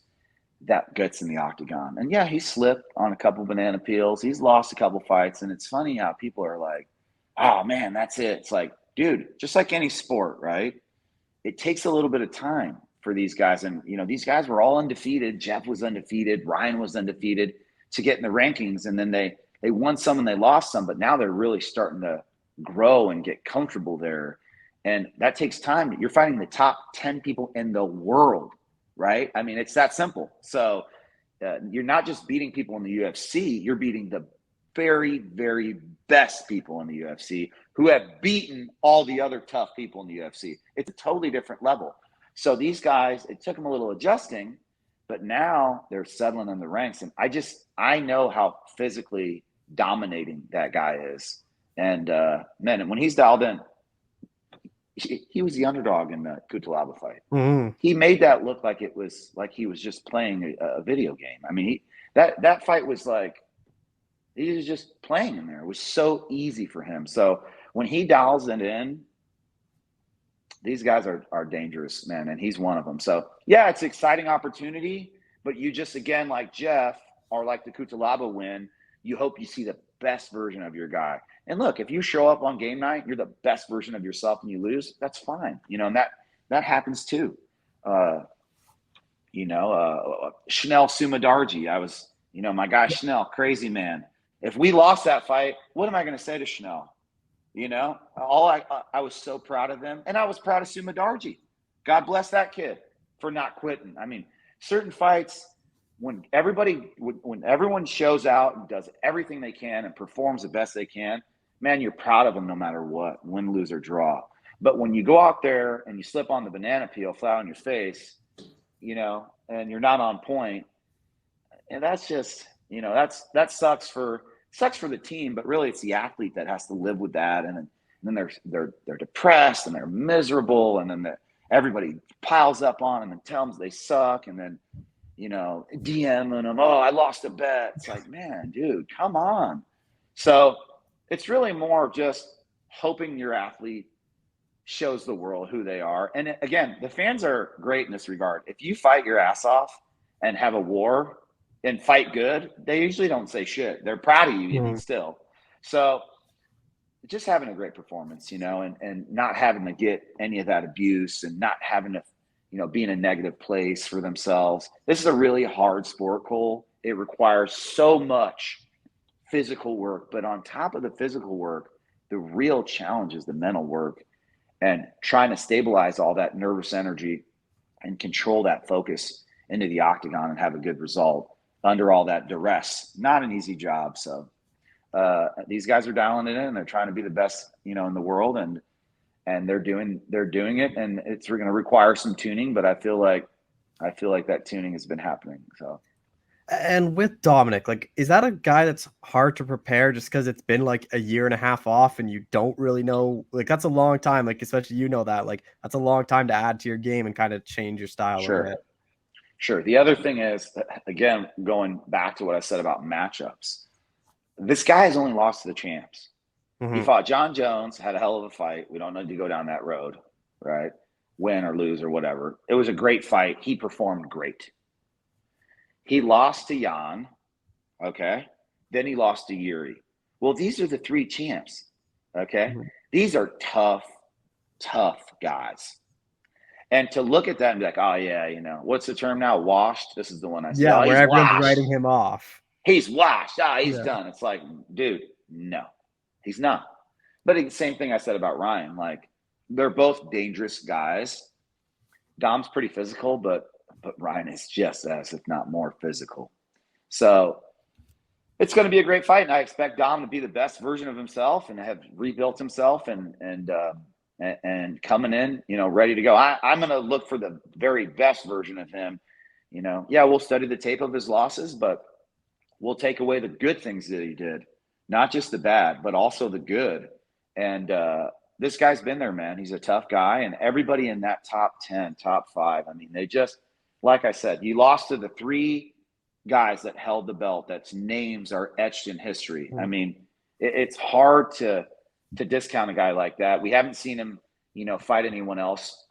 that gets in the octagon. And yeah, he slipped on a couple banana peels. He's lost a couple fights. And it's funny how people are like, oh man, that's it. It's like, dude, just like any sport, right? It takes a little bit of time for these guys. And, these guys were all undefeated. Jeff was undefeated. Ryan was undefeated to get in the rankings. And then they won some and they lost some, but now they're really starting to grow and get comfortable there. And that takes time. You're fighting the top 10 people in the world, right? I mean, it's that simple. So you're not just beating people in the UFC, you're beating the very, very best people in the UFC who have beaten all the other tough people in the UFC. It's a totally different level. So these guys, it took them a little adjusting, but now they're settling in the ranks. And I know how physically dominating that guy is. And man, when he's dialed in, he was the underdog in the Cutelaba fight. He made that look like it was like he was just playing a video game. I mean, that fight was like, he was just playing in there. It was so easy for him. So when he dials it in, these guys are dangerous, man, and he's one of them. So yeah, it's an exciting opportunity, but you just, again, like Jeff or like the Cutelaba win, you hope you see the best version of your guy. And look, if you show up on game night, you're the best version of yourself and you lose, that's fine. And that happens too. Chanel Sumadarji, I was, my guy Chanel, crazy man. If we lost that fight, what am I going to say to Chanel? I was so proud of them, and I was proud of Sumadarji. God bless that kid for not quitting. I mean, certain fights, when everyone shows out and does everything they can and performs the best they can, man, you're proud of them no matter what, win, lose, or draw. But when you go out there and you slip on the banana peel flat on your face, and you're not on point, and that's just, that sucks for the team, but really it's the athlete that has to live with that. And then they're depressed and they're miserable, and then everybody piles up on them and tells them they suck, and then DMing them, oh, I lost a bet. It's like, man, dude, come on. So it's really more just hoping your athlete shows the world who they are. And again, the fans are great in this regard. If you fight your ass off and have a war and fight good, they usually don't say shit. They're proud of you even still. So just having a great performance, and not having to get any of that abuse and not having to, be in a negative place for themselves. This is a really hard sport, Cole. It requires so much physical work, but on top of the physical work, the real challenge is the mental work and trying to stabilize all that nervous energy and control that focus into the octagon and have a good result under all that duress. Not an easy job. So these guys are dialing it in. They're trying to be the best, in the world, and they're doing it, and it's going to require some tuning, but I feel like that tuning has been happening. So. And with Dominic, like, is that a guy that's hard to prepare just because it's been like a year and a half off and you don't really know? Like, that's a long time, like, especially that, like, that's a long time to add to your game and kind of change your style a bit. Sure. The other thing is, again, going back to what I said about matchups, this guy has only lost to the champs. Mm-hmm. He fought John Jones, had a hell of a fight. We don't need to go down that road, right? Win or lose or whatever. It was a great fight. He performed great. He lost to Jan, okay? Then he lost to Yuri. Well, these are the 3 champs, okay? Mm-hmm. These are tough guys. And to look at that and be like, oh, yeah, what's the term now? Washed? This is the one I see. Yeah, where everyone's writing him off. He's washed. He's done. It's like, dude, no, he's not. But the same thing I said about Ryan. Like, they're both dangerous guys. Dom's pretty physical, but Ryan is just as, if not more, physical. So it's going to be a great fight, and I expect Dom to be the best version of himself and have rebuilt himself and coming in, ready to go. I'm going to look for the very best version of him. Yeah, we'll study the tape of his losses, but we'll take away the good things that he did, not just the bad, but also the good. And this guy's been there, man. He's a tough guy, and everybody in that top 10, top 5, I mean, they just, like I said, he lost to the 3 guys that held the belt. That's names are etched in history. Mm-hmm. I mean, it's hard to discount a guy like that. We haven't seen him, fight anyone else.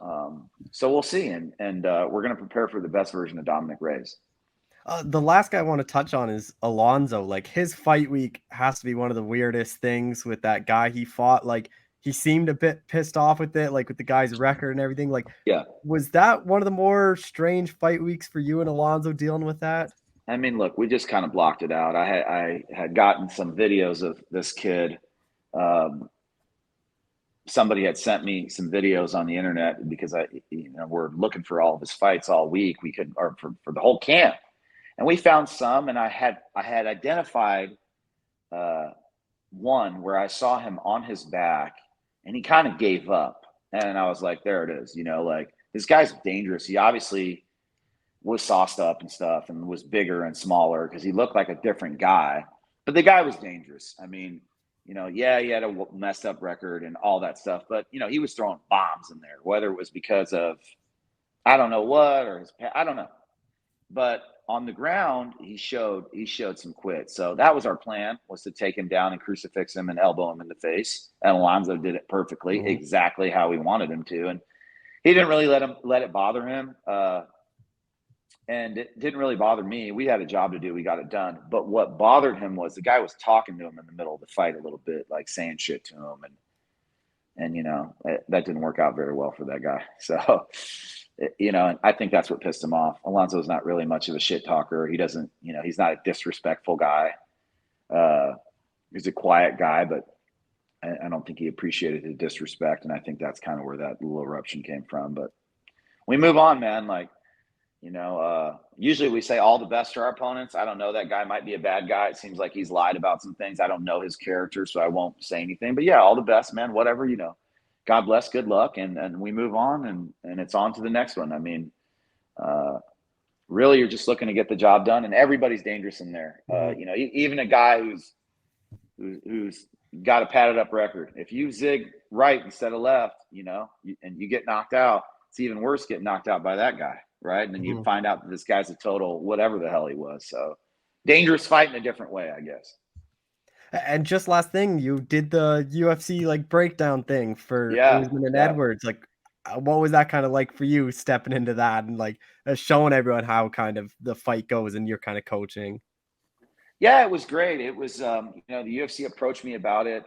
So we'll see. And we're going to prepare for the best version of Dominic Reyes. The last guy I want to touch on is Alonzo. Like, his fight week has to be one of the weirdest things with that guy he fought. Like, he seemed a bit pissed off with it, like with the guy's record and everything. Like, yeah, was that one of the more strange fight weeks for you and Alonzo dealing with that? I mean, look, we just kind of blocked it out. I had gotten some videos of this kid. Somebody had sent me some videos on the internet because we're looking for all of his fights all week. We could, or for the whole camp, and we found some. And I had identified one where I saw him on his back, and he kind of gave up. And I was like, there it is. Like, this guy's dangerous. He obviously was sauced up and stuff and was bigger and smaller because he looked like a different guy. But the guy was dangerous. I mean, yeah, he had a messed up record and all that stuff. But, he was throwing bombs in there, whether it was because of I don't know what, or I don't know. But on the ground, he showed some quit. So that was our plan, was to take him down and crucifix him and elbow him in the face. And Alonzo did it perfectly, exactly how we wanted him to. And he didn't really let it bother him. And it didn't really bother me. We had a job to do. We got it done. But what bothered him was the guy was talking to him in the middle of the fight a little bit, like saying shit to him. And that didn't work out very well for that guy. So, and I think that's what pissed him off. Alonzo's not really much of a shit talker. He doesn't, he's not a disrespectful guy. He's a quiet guy, but I don't think he appreciated the disrespect. And I think that's kind of where that little eruption came from. But we move on, man. Like, usually we say all the best to our opponents. I don't know. That guy might be a bad guy. It seems like he's lied about some things. I don't know his character, so I won't say anything. But yeah, all the best, man. Whatever, God bless, good luck. And we move on and it's on to the next one. I mean, really, you're just looking to get the job done, and everybody's dangerous in there. Even a guy who's got a padded up record. If you zig right instead of left, and you get knocked out, it's even worse getting knocked out by that guy. Right. And then you find out that this guy's a total whatever the hell he was. So dangerous fight in a different way, I guess. And just last thing, you did the UFC like breakdown thing for Usman and Edwards. Like, what was that kind of like for you stepping into that and like showing everyone how kind of the fight goes and you're kind of coaching? Yeah, it was great. It was, the UFC approached me about it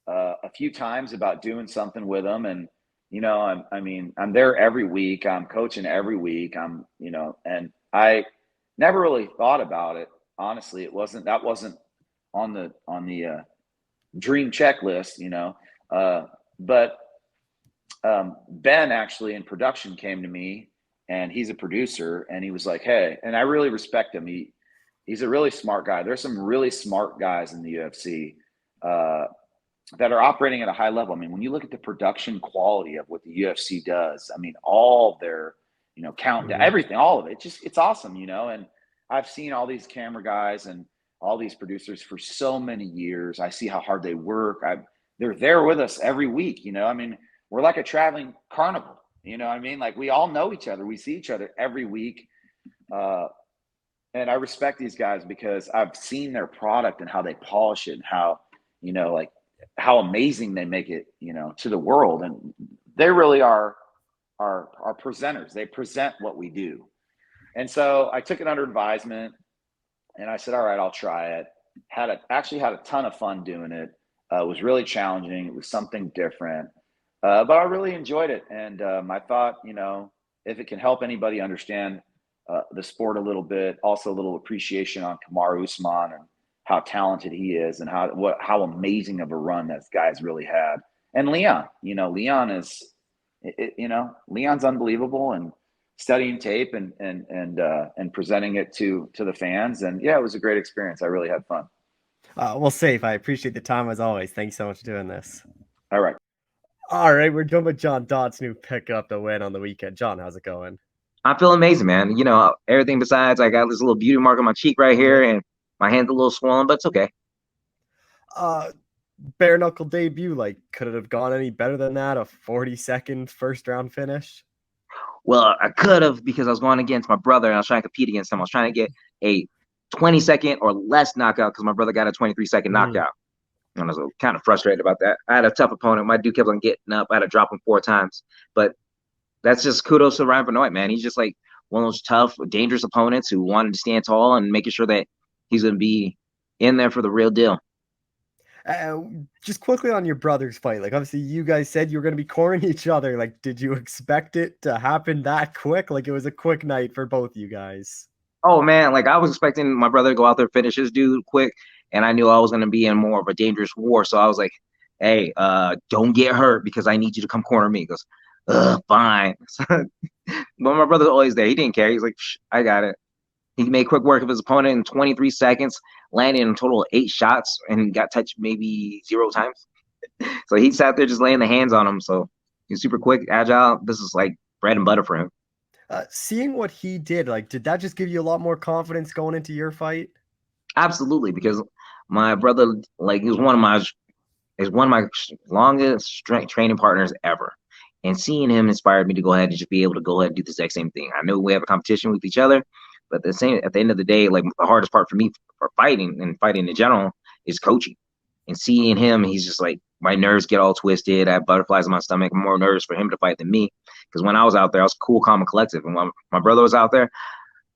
a few times about doing something with them. And, I'm there every week. I'm coaching every week. And I never really thought about it. Honestly, that wasn't on the dream checklist, but Ben actually in production came to me and he's a producer, and he was like, hey, and I really respect him. He's a really smart guy. There's some really smart guys in the UFC that are operating at a high level. I mean, when you look at the production quality of what the UFC does, I mean, all of their, countdown, everything, all of it, it's awesome, and I've seen all these camera guys and all these producers for so many years. I see how hard they work. They're there with us every week, I mean, we're like a traveling carnival, like we all know each other. We see each other every week. And I respect these guys because I've seen their product and how they polish it and how, like how amazing they make it, to the world. And they really are presenters. They present what we do. And so I took it under advisement and I said, all right, I'll try it. Actually had a ton of fun doing it. It was really challenging. It was something different, but I really enjoyed it. And I thought, if it can help anybody understand the sport a little bit, also a little appreciation on Kamaru Usman and how talented he is and how amazing of a run that guy's really had. And Leon, Leon is, Leon's unbelievable, and studying tape and presenting it to the fans. And yeah, it was a great experience. I really had fun. Well, Sayif, I appreciate the time as always. Thanks so much for doing this. All right. We're done with John Dodson, who picked up the win on the weekend. John, how's it going? I feel amazing, man. Everything besides I got this little beauty mark on my cheek right here, and my hand's a little swollen, but it's okay. Bare knuckle debut, could it have gone any better than that? A 40-second first round finish? Well, I could have, because I was going against my brother and I was trying to compete against him. I was trying to get a 20-second or less knockout because my brother got a 23-second knockout. And I was kind of frustrated about that. I had a tough opponent. My dude kept on getting up. I had to drop him 4 times. But that's just kudos to Ryan Benoit, man. He's just like one of those tough, dangerous opponents who wanted to stand tall and making sure that he's going to be in there for the real deal. Just quickly on your brother's fight, obviously you guys said you were going to be cornering each other. Did you expect it to happen that quick? It was a quick night for both you guys. Oh man, I was expecting my brother to go out there, finish his dude quick, and I knew I was going to be in more of a dangerous war. So I was like, hey, don't get hurt because I need you to come corner me. He goes, fine. But my brother's always there. He didn't care. He's like, I got it. He made quick work of his opponent in 23 seconds, landing in a total of 8 shots, and got touched maybe 0 times. So he sat there just laying the hands on him. So he's super quick, agile. This is like bread and butter for him. Seeing what he did, did that just give you a lot more confidence going into your fight? Absolutely, because my brother, he was one of my longest training partners ever. And seeing him inspired me to go ahead and just be able to go ahead and do the exact same thing. I know we have a competition with each other, but at the end of the day, the hardest part for me for fighting and fighting in general is coaching. And seeing him, he's just my nerves get all twisted. I have butterflies in my stomach. I'm more nervous for him to fight than me. Because when I was out there, I was cool, calm, and collective. And when my brother was out there,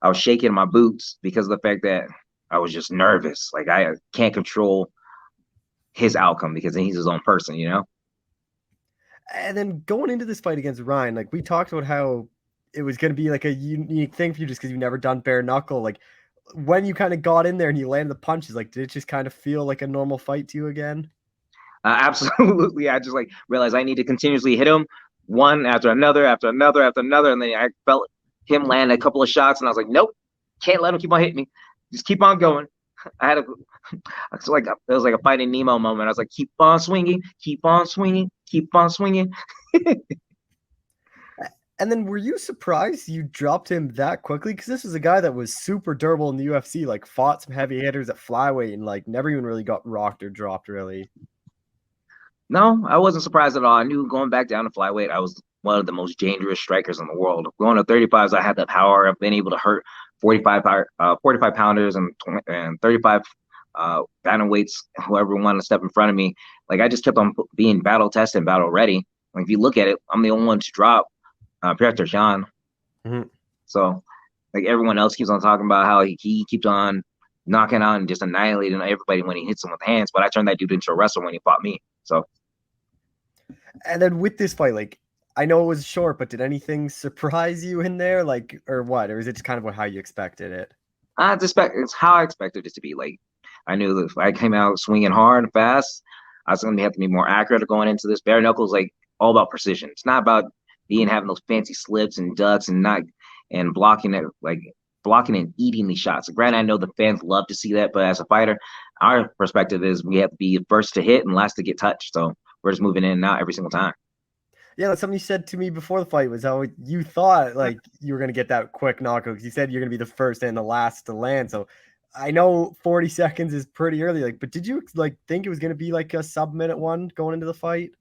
I was shaking my boots because of the fact that I was just nervous. I can't control his outcome because he's his own person, And then going into this fight against Ryan, we talked about how it was going to be a unique thing for you just because you've never done bare knuckle. When you kind of got in there and you landed the punches, did it just kind of feel like a normal fight to you again? Absolutely. I just realized I need to continuously hit him one after another, after another, after another. And then I felt him land a couple of shots and I was like, nope, can't let him keep on hitting me. Just keep on going. It was like a Finding Nemo moment. I was like, keep on swinging, keep on swinging, keep on swinging. And then were you surprised you dropped him that quickly? Because this was a guy that was super durable in the UFC, fought some heavy hitters at flyweight and never even really got rocked or dropped really. No, I wasn't surprised at all. I knew going back down to flyweight, I was one of the most dangerous strikers in the world. Going to 35s, I had the power of being able to hurt 45 pounders and 35 bantamweights, whoever wanted to step in front of me. I just kept on being battle tested and battle ready. If you look at it, I'm the only one to drop Pierre Jean. So everyone else keeps on talking about how he keeps on knocking out and just annihilating everybody when he hits them with hands. But I turned that dude into a wrestler when he fought me. So. And then with this fight, I know it was short, but did anything surprise you in there, or what? Or is it just kind of how you expected it? It's how I expected it to be. I knew that if I came out swinging hard and fast, I was going to have to be more accurate going into this. Bare knuckles, all about precision. It's not about having those fancy slips and ducks and not and blocking and eating these shots. Granted, I know the fans love to see that, but as a fighter, our perspective is we have to be first to hit and last to get touched. So we're just moving in and out every single time. Yeah, that's something you said to me before the fight was how you thought like you were gonna get that quick knockout because you said you're gonna be the first and the last to land. So I know 40 seconds is pretty early, like, but did you like think it was gonna be like a sub-minute one going into the fight?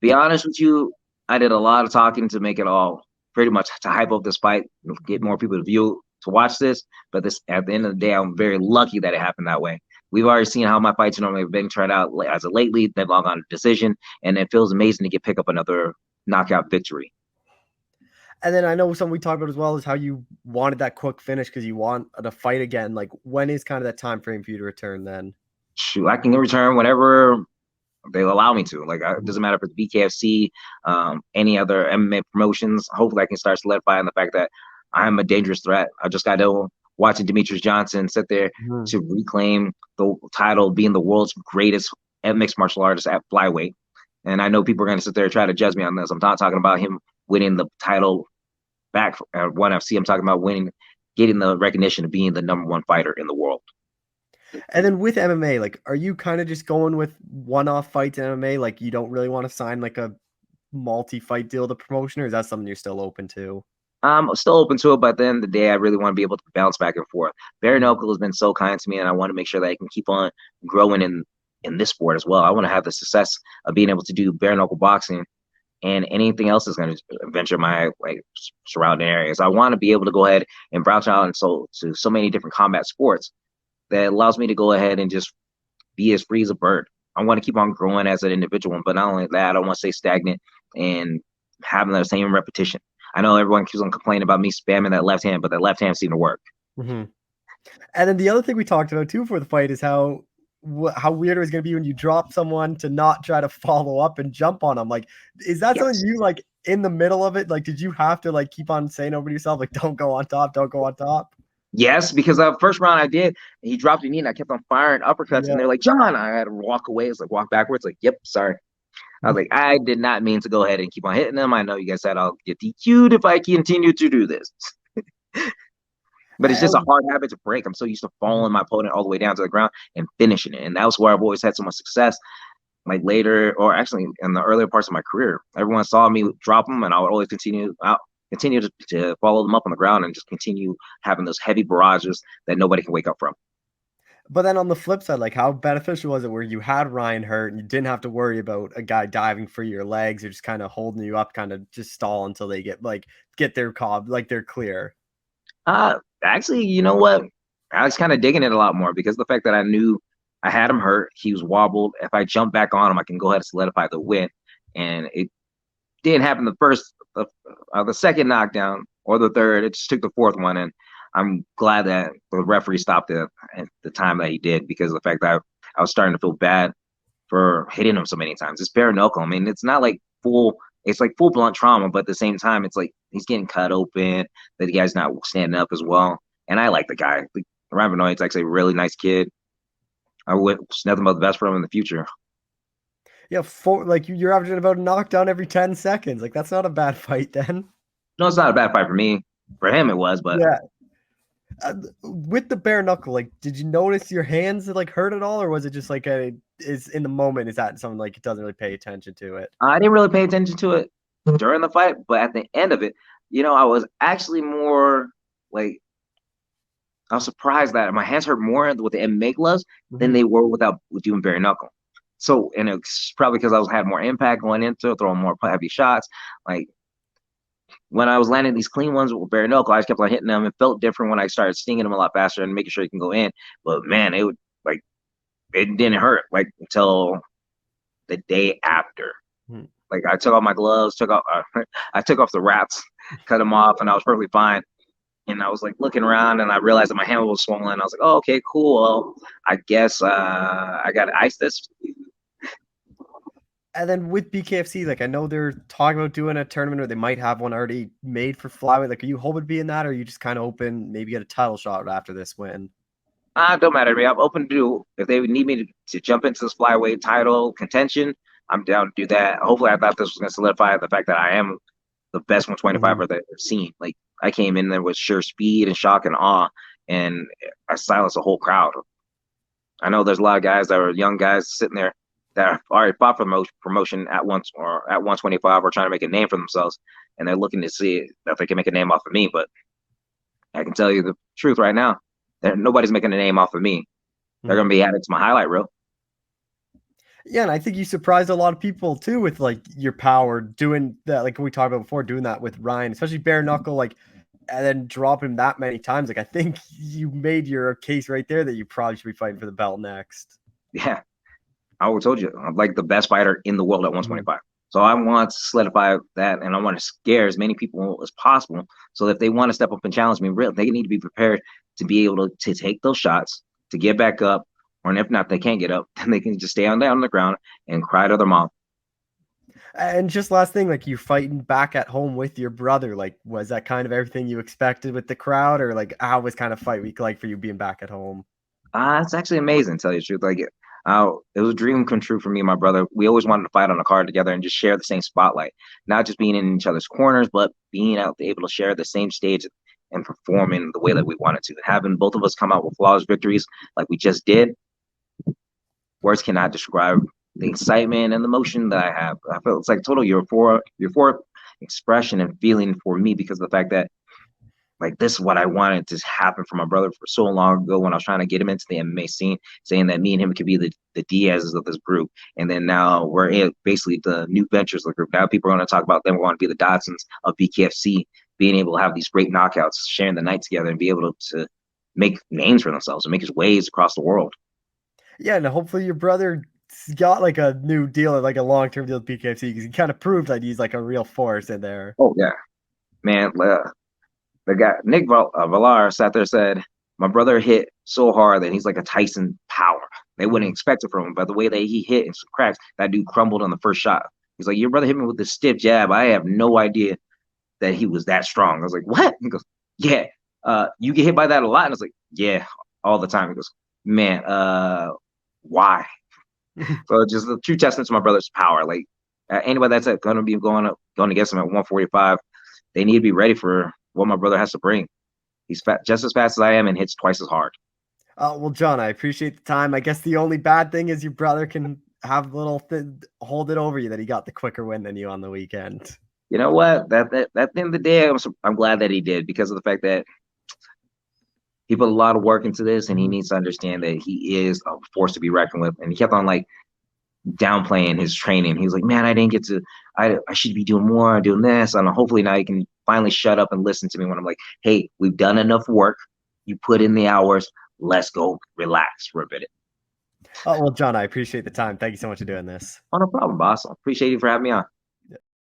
Be honest with you, I did a lot of talking to make it all pretty much to hype up this fight, get more people to watch this. But this, at the end of the day, I'm very lucky that it happened that way. We've already seen how my fights normally have been turned out as of lately. They've all gone to decision, and it feels amazing to pick up another knockout victory. And then I know something we talked about as well is how you wanted that quick finish because you want to fight again. Like, when is kind of that time frame for you to return then? Shoot, I can return whenever they allow me to. Like, it doesn't matter if it's BKFC, any other MMA promotions. Hopefully, I can start solidifying the fact that I am a dangerous threat. I just got done watching Demetrius Johnson sit there to reclaim the title, being the world's greatest mixed martial artist at flyweight. And I know people are going to sit there and try to judge me on this. I'm not talking about him winning the title back at ONE FC. I'm talking about getting the recognition of being the #1 fighter in the world. And then with MMA, like, are you kind of just going with one-off fights in MMA? Like, you don't really want to sign like a multi-fight deal with the promotion, or is that something you're still open to? I'm still open to it, but at the end of the day, I really want to be able to bounce back and forth. Bare knuckle has been so kind to me, and I want to make sure that I can keep on growing in this sport as well. I want to have the success of being able to do bare knuckle boxing and anything else that's going to venture my surrounding areas. I want to be able to go ahead and branch out to so many different combat sports that allows me to go ahead and just be as free as a bird. I want to keep on growing as an individual, but not only that, I don't want to stay stagnant and having the same repetition. I know everyone keeps on complaining about me spamming that left hand, but that left hand seemed to work. Mm-hmm. And then the other thing we talked about too for the fight is how weird it was going to be when you drop someone to not try to follow up and jump on them. Like, is that something you like in the middle of it? Like, did you have to like keep on saying over to yourself, like, don't go on top, don't go on top? Yes, because the first round I did, he dropped a knee and I kept on firing uppercuts, and they're like, John, I had to walk away. It's like, walk backwards. Like, yep, sorry. I was like, I did not mean to go ahead and keep on hitting them. I know you guys said I'll get DQ'd if I continue to do this. But it's just a hard habit to break. I'm so used to following my opponent all the way down to the ground and finishing it. And that was where I've always had so much success. Like later, or actually in the earlier parts of my career, everyone saw me drop them, and I would always continue to follow them up on the ground and just continue having those heavy barrages that nobody can wake up from. But then on the flip side, like, how beneficial was it where you had Ryan hurt and you didn't have to worry about a guy diving for your legs or just kind of holding you up, kind of just stall until they get their cob, like they're clear? Actually, you know what? I was kind of digging it a lot more because the fact that I knew I had him hurt, he was wobbled. If I jump back on him, I can go ahead and solidify the win. And it didn't happen the second knockdown or the third. It just took the fourth one, and I'm glad that the referee stopped it at the time that he did, because of the fact that I was starting to feel bad for hitting him so many times. It's bare knuckle. I mean, it's not like it's like full blunt trauma, but at the same time, it's like he's getting cut open, that the guy's not standing up as well. And I like the guy. Ryan Benoit's actually a really nice kid. I wish nothing but the best for him in the future. Yeah, you're averaging about a knockdown every 10 seconds. Like, that's not a bad fight then. No, it's not a bad fight for me. For him, it was, but yeah. With the bare knuckle, like, did you notice your hands like hurt at all, or was it just like is in the moment? Is that something like it doesn't really pay attention to it? I didn't really pay attention to it during the fight, but at the end of it, I was actually more like, I was surprised that my hands hurt more with the MMA gloves than they were without doing bare knuckle. So, and it's probably because I had more impact going into it, throwing more heavy shots. Like, when I was landing these clean ones with bare knuckle, I just kept on hitting them. It felt different when I started stinging them a lot faster and making sure you can go in. But man, it didn't hurt like until the day after. Like, I took off my gloves, I took off the wraps, cut them off, and I was perfectly fine. And I was like looking around, and I realized that my hand was swollen. I was like, "Oh, okay, cool. Well, I guess I got to ice this." And then with BKFC, like, I know they're talking about doing a tournament, or they might have one already made for flyweight. Like, are you hoping to be in that, or are you just kind of open, maybe get a title shot after this win? Don't matter to me. I'm open to do, if they would need me to jump into this flyweight title contention, I'm down to do that. Hopefully, I thought this was going to solidify the fact that I am the best 125 I've ever seen. Like I came in there with sheer speed and shock and awe, and I silenced the whole crowd. I know there's a lot of guys that are young guys sitting there that have already fought for promotion at once or at 125 or trying to make a name for themselves, and they're looking to see if they can make a name off of me. But I can tell you the truth right now, nobody's making a name off of me. They're going to be added to my highlight reel. Yeah, and I think you surprised a lot of people too with like your power doing that, like we talked about before, doing that with Ryan, especially bare knuckle, like, and then dropping him that many times. Like I think you made your case right there that you probably should be fighting for the belt next. Yeah, I would told you I'm like the best fighter in the world at 125. So I want to solidify that, and I want to scare as many people as possible. So if they want to step up and challenge me, they need to be prepared to be able to take those shots, to get back up, or if not, they can't get up, then they can just stay down on the ground and cry to their mom. And just last thing, like you fighting back at home with your brother, like was that kind of everything you expected with the crowd, or like how was kind of fight week like for you being back at home? It's actually amazing, to tell you the truth. Like it was a dream come true for me and my brother. We always wanted to fight on a card together and just share the same spotlight, not just being in each other's corners, but being able to share the same stage and performing the way that we wanted to. Having both of us come out with flawless victories like we just did, words cannot describe the excitement and the emotion that I have. I feel it's like total euphoric expression and feeling for me because of the fact that like this is what I wanted to happen for my brother for so long ago when I was trying to get him into the MMA scene, saying that me and him could be the Diaz's of this group. And then now we're in basically the new ventures of the group. Now people are going to talk about them. We want to be the Dodsons of BKFC, being able to have these great knockouts, sharing the night together and be able to make names for themselves and make his waves across the world. Yeah, and hopefully your brother got like a new deal, like a long-term deal with BKFC, because he kind of proved that he's like a real force in there. Oh yeah, man. The guy Nick Villar sat there and said, my brother hit so hard that he's like a Tyson power. They wouldn't expect it from him, but the way that he hit and some cracks, that dude crumbled on the first shot. He's like, your brother hit me with this stiff jab. I have no idea that he was that strong. I was like, what? He goes, yeah. You get hit by that a lot? And I was like, yeah, all the time. He goes, man, why? So it's just a true testament to my brother's power. Like anybody that's going to be going against him at 145, they need to be ready for what my brother has to bring. He's just as fast as I am and hits twice as hard. Well, John, I appreciate the time. I guess the only bad thing is your brother can have a little hold it over you that he got the quicker win than you on the weekend. You know what? At the end of the day, I'm glad that he did, because of the fact that he put a lot of work into this, and he needs to understand that he is a force to be reckoned with. And he kept on like downplaying his training. He was like, man, I didn't get to, I should be doing more, doing this. And hopefully now he can finally shut up and listen to me when I'm like, hey, we've done enough work. You put in the hours. Let's go relax for a bit. Oh, well, John, I appreciate the time. Thank you so much for doing this. Oh, no problem, boss. I appreciate you for having me on.